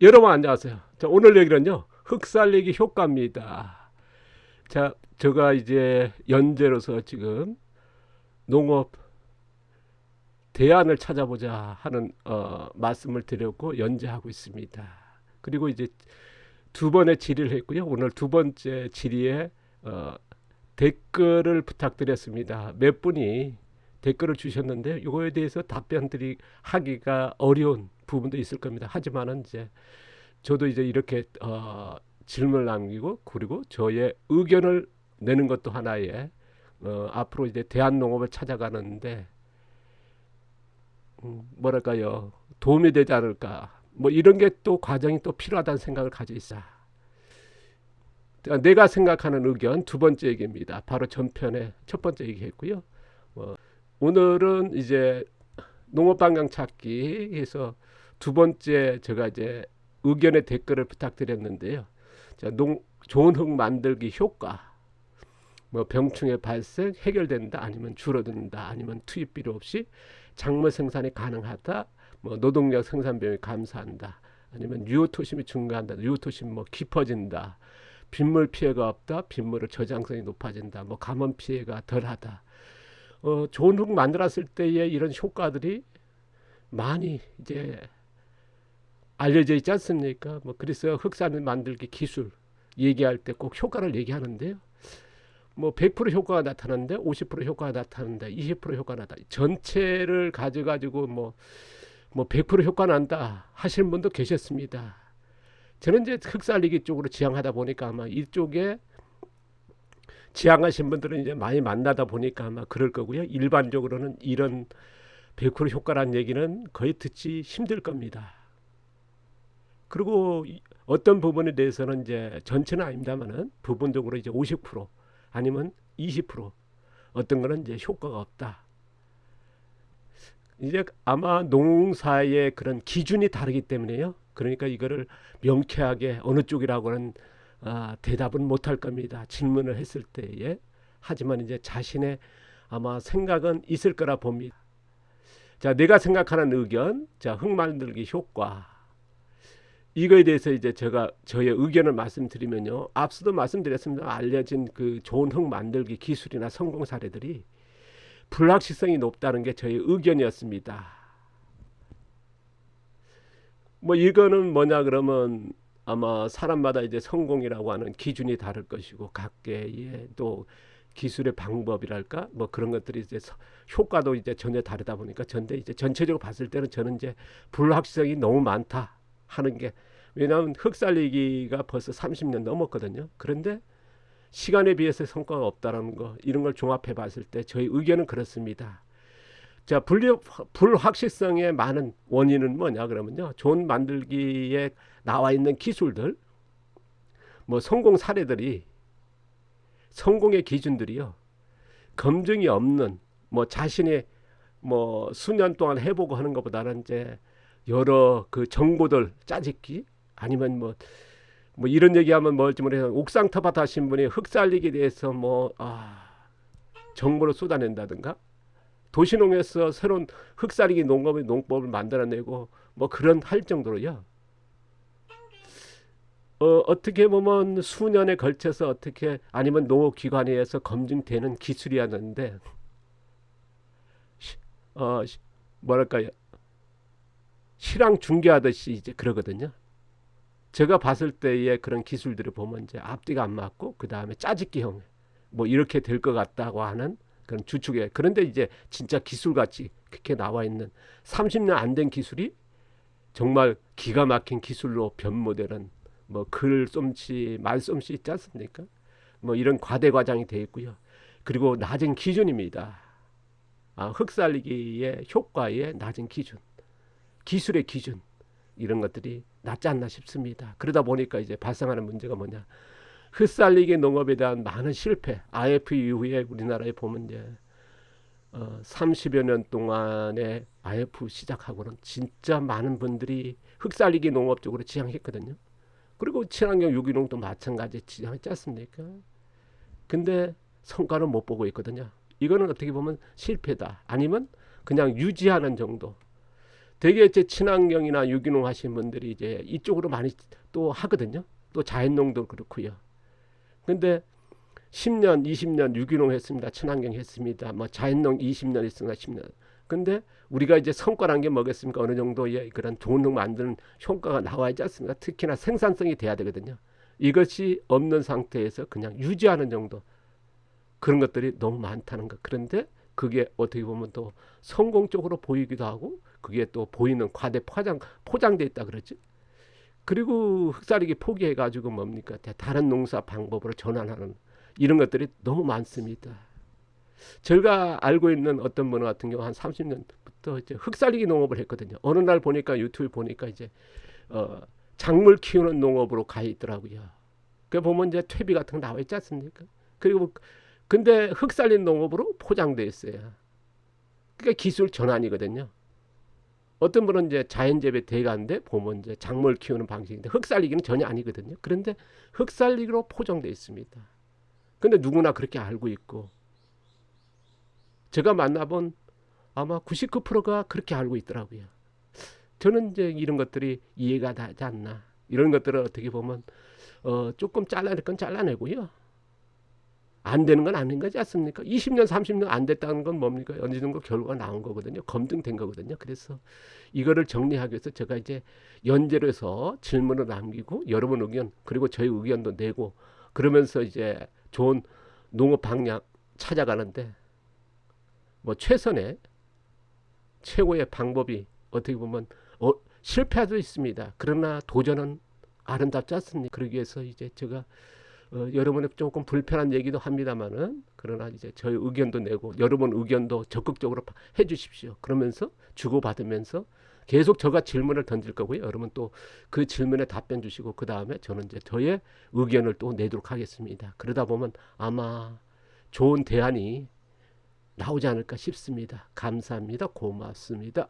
여러분 안녕하세요. 자, 오늘 얘기는요. 흙살리기 효과입니다. 자, 제가 이제 연재로서 지금 농업 대안을 찾아보자 하는 말씀을 드렸고 연재하고 있습니다. 그리고 이제 두 번의 질의를 했고요. 오늘 두 번째 질의에 어, 댓글을 부탁드렸습니다. 몇 분이 댓글을 주셨는데 이거에 대해서 답변들이 하기가 어려운 부분도 있을 겁니다. 하지만은 이제 저도 이제 이렇게 질문을 남기고 그리고 저의 의견을 내는 것도 하나의 앞으로 이제 대한농업을 찾아가는데 뭐랄까요, 도움이 되지 않을까, 뭐 이런 게 또 과정이 또 필요하다는 생각을 가지고 있어. 내가 생각하는 의견 두 번째 얘기입니다. 바로 전편의 첫 번째 얘기했고요. 오늘은 이제 농업 방향 찾기 해서 두 번째 제가 이제 의견의 댓글을 부탁드렸는데요. 자, 좋은 흙 만들기 효과, 뭐 병충해 발생 해결된다, 아니면 줄어든다, 아니면 투입 필요 없이 작물 생산이 가능하다, 뭐 노동력 생산 비용이 감소한다, 아니면 유효토심이 증가한다, 유효토심 뭐 깊어진다, 빗물 피해가 없다, 빗물의 저장성이 높아진다, 뭐 가뭄 피해가 덜하다. 좋은 흙 만들었을 때의 이런 효과들이 많이 이제 알려져 있지 않습니까? 뭐 그래서 흑산 만들기 기술 얘기할 때 꼭 효과를 얘기하는데요. 뭐 100% 효과가 나타나는데 50% 효과가 나타나는데 20% 효과가 나타. 전체를 가져가지고 뭐 100% 효과 난다 하시는 분도 계셨습니다. 저는 이제 흙살리기 쪽으로 지향하다 보니까 아마 이쪽에 지향하신 분들은 이제 많이 만나다 보니까 아마 그럴 거고요. 일반적으로는 이런 100% 효과란 얘기는 거의 듣기 힘들 겁니다. 그리고 어떤 부분에 대해서는 이제 전체는 아닙니다만은 부분적으로 이제 50% 아니면 20% 어떤 거는 이제 효과가 없다. 이제 아마 농사의 그런 기준이 다르기 때문에요. 그러니까 이거를 명쾌하게 어느 쪽이라고는 대답은 못할 겁니다. 질문을 했을 때에. 하지만 이제 자신의 아마 생각은 있을 거라 봅니다. 자, 내가 생각하는 의견, 자, 흙 만들기 효과. 이거에 대해서 이제 제가 저의 의견을 말씀드리면요. 앞서도 말씀드렸습니다. 알려진 그 좋은 흙 만들기 기술이나 성공 사례들이 불확실성이 높다는 게 저의 의견이었습니다. 뭐 이거는 뭐냐 그러면 아마 사람마다 이제 성공이라고 하는 기준이 다를 것이고 각계의 또 기술의 방법이랄까 뭐 그런 것들이 이제 효과도 이제 전혀 다르다 보니까 전대 이제 전체적으로 봤을 때는 저는 이제 불확실성이 너무 많다 하는 게, 왜냐하면 흙살리기가 벌써 30년 넘었거든요. 그런데 시간에 비해서 성과가 없다는 거, 이런 걸 종합해 봤을 때 저희 의견은 그렇습니다. 자, 불확실성의 많은 원인은 뭐냐 그러면요. 좋은 만들기에 나와 있는 기술들, 뭐 성공 사례들이, 성공의 기준들이요. 검증이 없는, 뭐 자신이 뭐 수년 동안 해보고 하는 것보다는 이제 여러 그 정보들 짜집기, 아니면 뭐 이런 얘기하면 뭘지 모르겠어요. 옥상 터밭 하신 분이 흙살리기에 대해서 정보를 쏟아낸다든가, 도시농에서 새로운 흙살리기 농법을 만들어내고 뭐 그런 할 정도로요. 어떻게 보면 수년에 걸쳐서 어떻게 아니면 농업기관에서 검증되는 기술이었는데 어, 뭐랄까요, 실황 중계하듯이 이제 그러거든요. 제가 봤을 때의 그런 기술들을 보면 이제 앞뒤가 안 맞고 그 다음에 짜집기형 뭐 이렇게 될 것 같다고 하는 그런 주축에, 그런데 이제 진짜 기술같이 그렇게 나와 있는 30년 안 된 기술이 정말 기가 막힌 기술로 변모되는 뭐 글솜씨 말솜씨 있지 않습니까? 뭐 이런 과대 과장이 되어 있고요. 그리고 낮은 기준입니다. 흙살리기의 효과의 낮은 기준, 기술의 기준, 이런 것들이 낮지 않나 싶습니다. 그러다 보니까 이제 발생하는 문제가 뭐냐, 흙살리기 농업에 대한 많은 실패, IF 이후에 우리나라에 보면 이제 30여 년 동안에 IF 시작하고는 진짜 많은 분들이 흙살리기 농업 쪽으로 지향했거든요. 그리고 친환경 유기농도 마찬가지 지향했지 않습니까? 근데 성과는 못 보고 있거든요. 이거는 어떻게 보면 실패다. 아니면 그냥 유지하는 정도. 되게 이제 친환경이나 유기농 하신 분들이 이제 이쪽으로 많이 또 하거든요. 또 자연농도 그렇고요. 근데 10년, 20년 유기농 했습니다. 친환경 했습니다. 뭐 자연농 20년 했습니다. 10년. 근데 우리가 이제 성과란 게 뭐겠습니까? 어느 정도의 그런 좋은 농 만드는 효과가 나와야지 않습니까? 특히나 생산성이 돼야 되거든요. 이것이 없는 상태에서 그냥 유지하는 정도. 그런 것들이 너무 많다는 것. 그런데 그게 어떻게 보면 또 성공적으로 보이기도 하고 그게 또 보이는 과대 포장돼 있다 그러지. 그리고 흑살이기 포기해 가지고 뭡니까? 다른 농사 방법으로 전환하는 이런 것들이 너무 많습니다. 제가 알고 있는 어떤 분 같은 경우 한 30년부터 이제 흑살리기 농업을 했거든요. 어느 날 보니까 유튜브 보니까 이제 작물 키우는 농업으로 가 있더라고요. 그 보면 이제 퇴비 같은 거 나와 있지 않습니까? 그리고 근데 흑살린 농업으로 포장돼 있어요. 그러니까 기술 전환이거든요. 어떤 분은 이제 자연재배 대가인데 보면 이제 작물 키우는 방식인데 흑살리기는 전혀 아니거든요. 그런데 흑살리기로 포장돼 있습니다. 근데 누구나 그렇게 알고 있고 제가 만나본 아마 99%가 그렇게 알고 있더라고요. 저는 이제 이런 것들이 이해가 되지 않나. 이런 것들을 어떻게 보면 조금 잘라낼 건 잘라내고요. 안 되는 건 아닌 거지 않습니까? 20년, 30년 안 됐다는 건 뭡니까? 어느 정도 결과가 나온 거거든요. 검증된 거거든요. 그래서 이거를 정리하기 위해서 제가 이제 연재로 해서 질문을 남기고 여러분 의견 그리고 저희 의견도 내고 그러면서 이제 좋은 농업 방향 찾아가는데 뭐 최선의 최고의 방법이 어떻게 보면 실패할 수 있습니다. 그러나 도전은 아름답지 않습니까? 그러기 위해서 이제 제가 여러분의 조금 불편한 얘기도 합니다만은 그러나 이제 저희 의견도 내고 여러분 의견도 적극적으로 해주십시오. 그러면서 주고받으면서 계속 제가 질문을 던질 거고요. 여러분 또 그 질문에 답변 주시고 그 다음에 저는 이제 저의 의견을 또 내도록 하겠습니다. 그러다 보면 아마 좋은 대안이 나오지 않을까 싶습니다. 감사합니다. 고맙습니다.